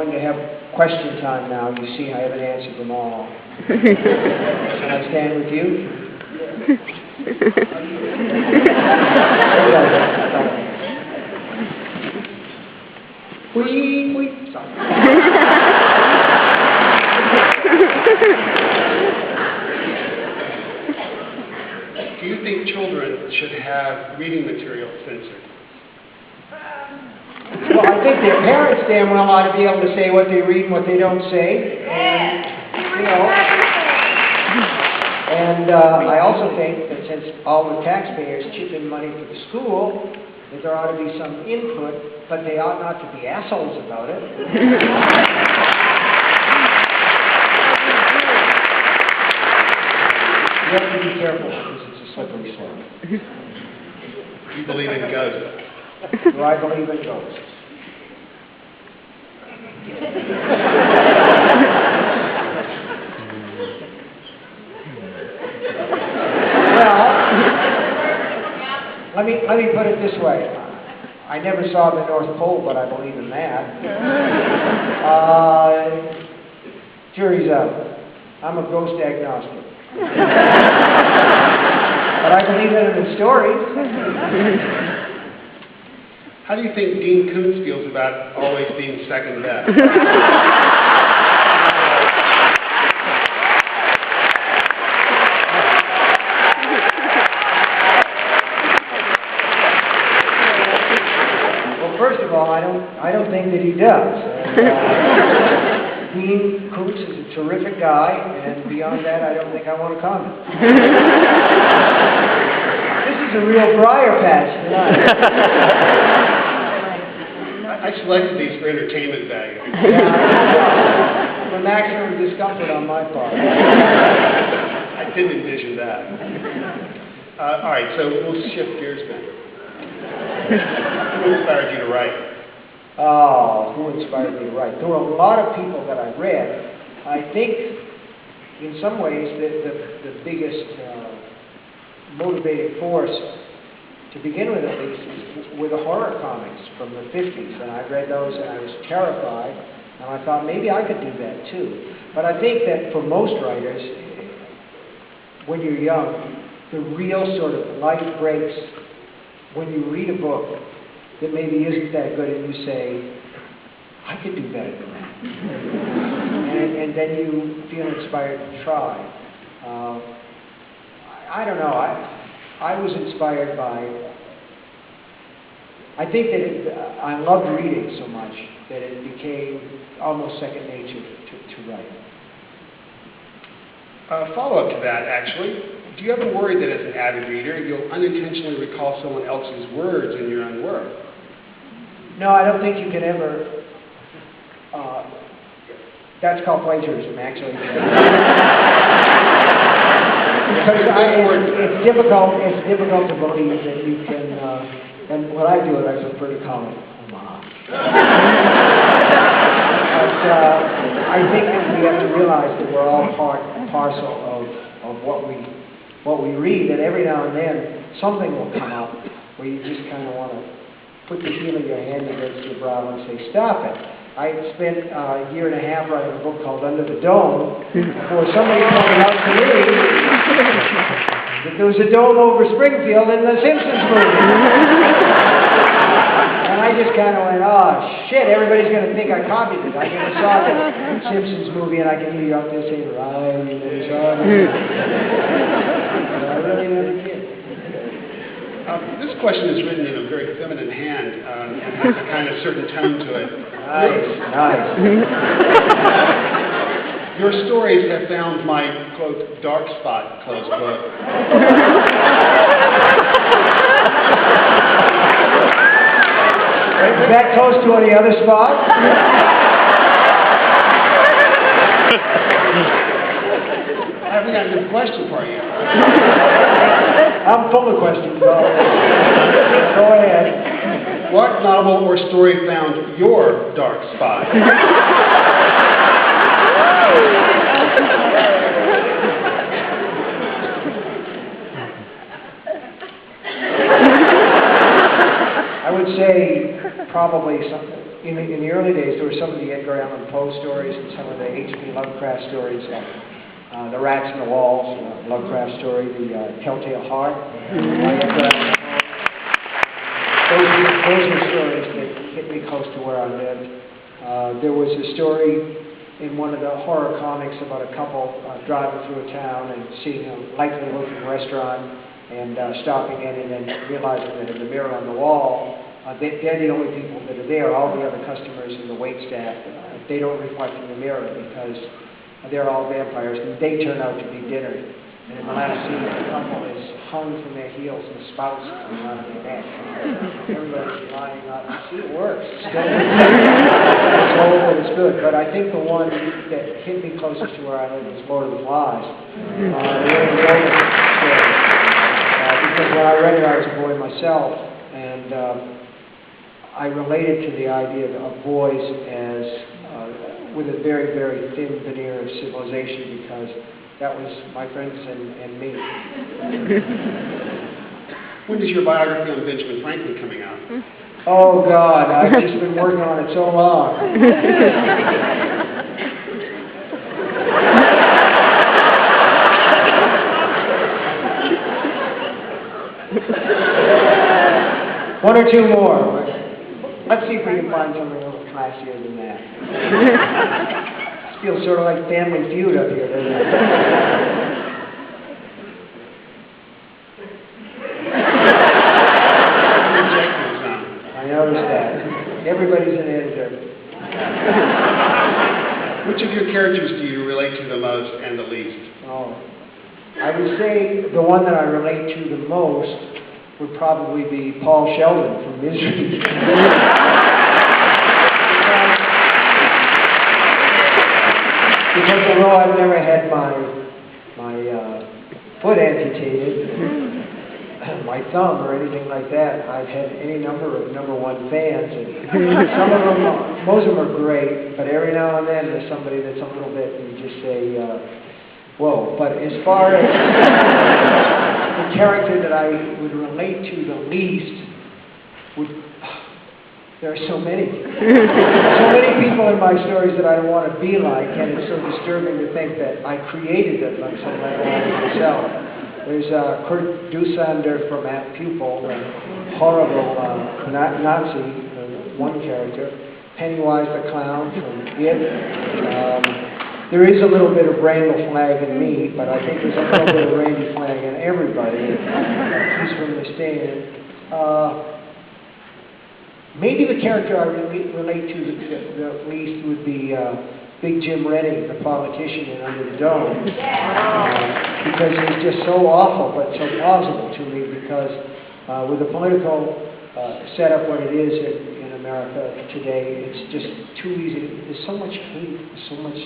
going to have question time now. You see, I haven't answered them all. Can I stand with you? Do you think children should have reading material censored? Well, I think their parents damn well ought to be able to say what they read and what they don't say. And I also think that since all the taxpayers chip in money for the school, that there ought to be some input, but they ought not to be assholes about it. You have to be careful because it's a slippery slope. You believe in ghosts? Do I believe in ghosts? Let me put it this way. I never saw the North Pole, but I believe in that. Jury's out. I'm a ghost agnostic. But I believe in them in stories. How do you think Dean Koontz feels about always being second best? First of all, I don't think that he does. Dean Koontz is a terrific guy, and beyond that, I don't think I want to comment. This is a real briar patch tonight. I selected these for entertainment value. Yeah, for maximum discomfort on my part. I didn't envision that. All right, so we'll shift gears then. Who inspired you to write? Oh, who inspired me to write? There were a lot of people that I read. I think, in some ways, the biggest motivating force, to begin with at least, were the horror comics from the 50s. And I read those and I was terrified. And I thought maybe I could do that too. But I think that for most writers, when you're young, the real sort of light breaks when you read a book that maybe isn't that good and you say, I could do better than that. and then you feel inspired to try. I don't know. I was inspired by, I think that I loved reading so much that it became almost second nature to write. Follow-up to that, actually. Do you ever worry that as an avid reader, you'll unintentionally recall someone else's words in your own work? No, I don't think you can ever. That's called plagiarism, actually. Because it's difficult to believe that you can. And when I do it, I prefer to call it homage. But I think that we have to realize that we're all part and parcel of what we read, and every now and then something will come up where you just kind of want to put the heel of your hand against your brow and say, stop it. I spent a year and a half writing a book called Under the Dome before somebody pointed out to me that there was a dome over Springfield in the Simpsons movie. And I just kind of went, oh shit, everybody's going to think I copied it. I never saw the Simpsons movie and I can hear you out there saying, right, I really never did. This question is written in a very feminine hand and has a kind of certain tone to it. Nice. Your stories have found my, quote, dark spot, close quote. Is that close to any other spot? I haven't got a good question for you. I'm full of questions. Go ahead. What novel or story found your dark spot? I would say probably in the early days, there were some of the Edgar Allan Poe stories and some of the H.P. Lovecraft stories, The Rats in the Walls, Lovecraft story, The Telltale Heart, by Edgar Allan Poe. Those were stories that hit me close to where I lived. There was a story in one of the horror comics about a couple driving through a town and seeing a likely-looking restaurant and stopping in and then realizing that in the mirror on the wall, they're the only people that are there. All the other customers and the wait staff, they don't reflect in the mirror because they're all vampires, and they turn out to be dinner. And in the last scene, the couple is hung from their heels and spouts coming out of their neck. Everybody's lining up. See, it works. It's still it's old, it's good. But I think the one that hit me closest to where I live was Lord of the Flies. The William Goldman story. Because when I read it, I was a boy myself, and I related to the idea of boys as with a very, very thin veneer of civilization, because that was my friends and me. When is your biography on Benjamin Franklin coming out? Oh, God, I've just been working on it so long. One or two more. Let's see if we can find something a little classier than that. This feels sort of like Family Feud up here, doesn't it? I noticed that. Everybody's an editor. Which of your characters do you relate to the most and the least? Oh, I would say the one that I relate to the most would probably be Paul Sheldon from Misery. Because although I've never had my foot amputated, my thumb or anything like that, I've had any number of #1 fans, and some of them, most of them are great, but every now and then there's somebody that's a little bit, and you just say, whoa. But as far as the character that I would relate to the least, there are so many. So many people in my stories that I want to be like, and it's so disturbing to think that I created them like something like that myself. There's Kurt Dusander from At Pupil, the horrible Nazi, one character. Pennywise the Clown from It. There is a little bit of Randall Flagg in me, but I think there's a little bit of Randy Flagg in everybody. He's from The Stand. Maybe the character I relate to the least would be Big Jim Rennie, the politician in Under the Dome. Because he's just so awful, but so plausible to me, because with the political setup what it is in America today, it's just too easy. There's so much hate, there's so much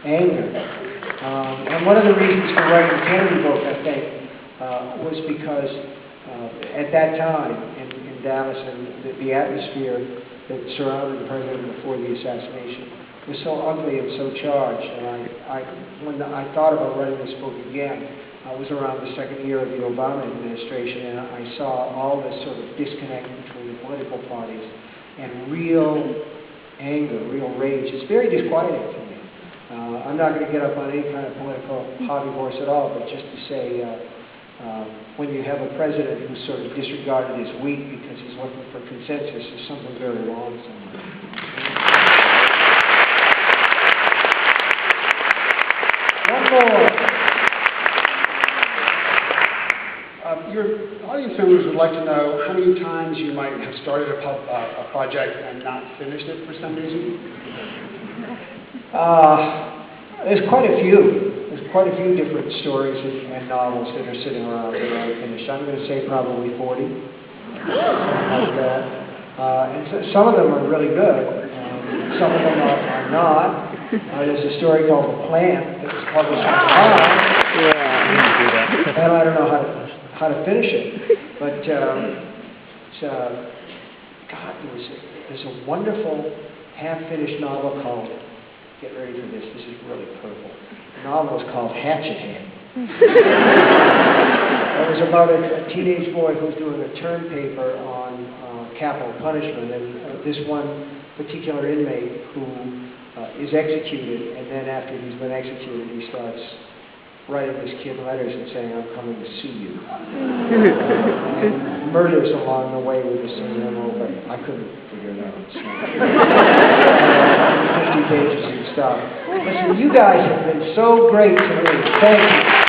anger. And one of the reasons for writing the Kennedy book, I think, was because at that time in Dallas and the atmosphere that surrounded the president before the assassination was so ugly and so charged. And when I thought about writing this book again, I was around the second year of the Obama administration, and I saw all this sort of disconnect between the political parties and real anger, real rage. It's very disquieting to me. I'm not going to get up on any kind of political hobby horse at all, but just to say, when you have a president who's sort of disregarded as weak because he's looking for consensus, there's something very wrong somewhere. One more. Your audience members would like to know how many times you might have started a project and not finished it for some reason? There's quite a few. There's quite a few different stories and novels that are sitting around that are unfinished. I'm going to say probably 40, like that. And so some of them are really good. Some of them are not. There's a story called The Plant that was published in July. Yeah. And I don't know how to finish it. But God, there's a wonderful half-finished novel called, get ready for this, this is really purple. The novel is called Hatchet Head. It was about a teenage boy who's doing a term paper on capital punishment, and this one particular inmate who is executed, and then after he's been executed, he starts writing this kid letters and saying, "I'm coming to see you." And murders along the way with the same MO, but I couldn't figure it out. So. 50 pages and stuff. Listen, you guys have been so great to me. Thank you.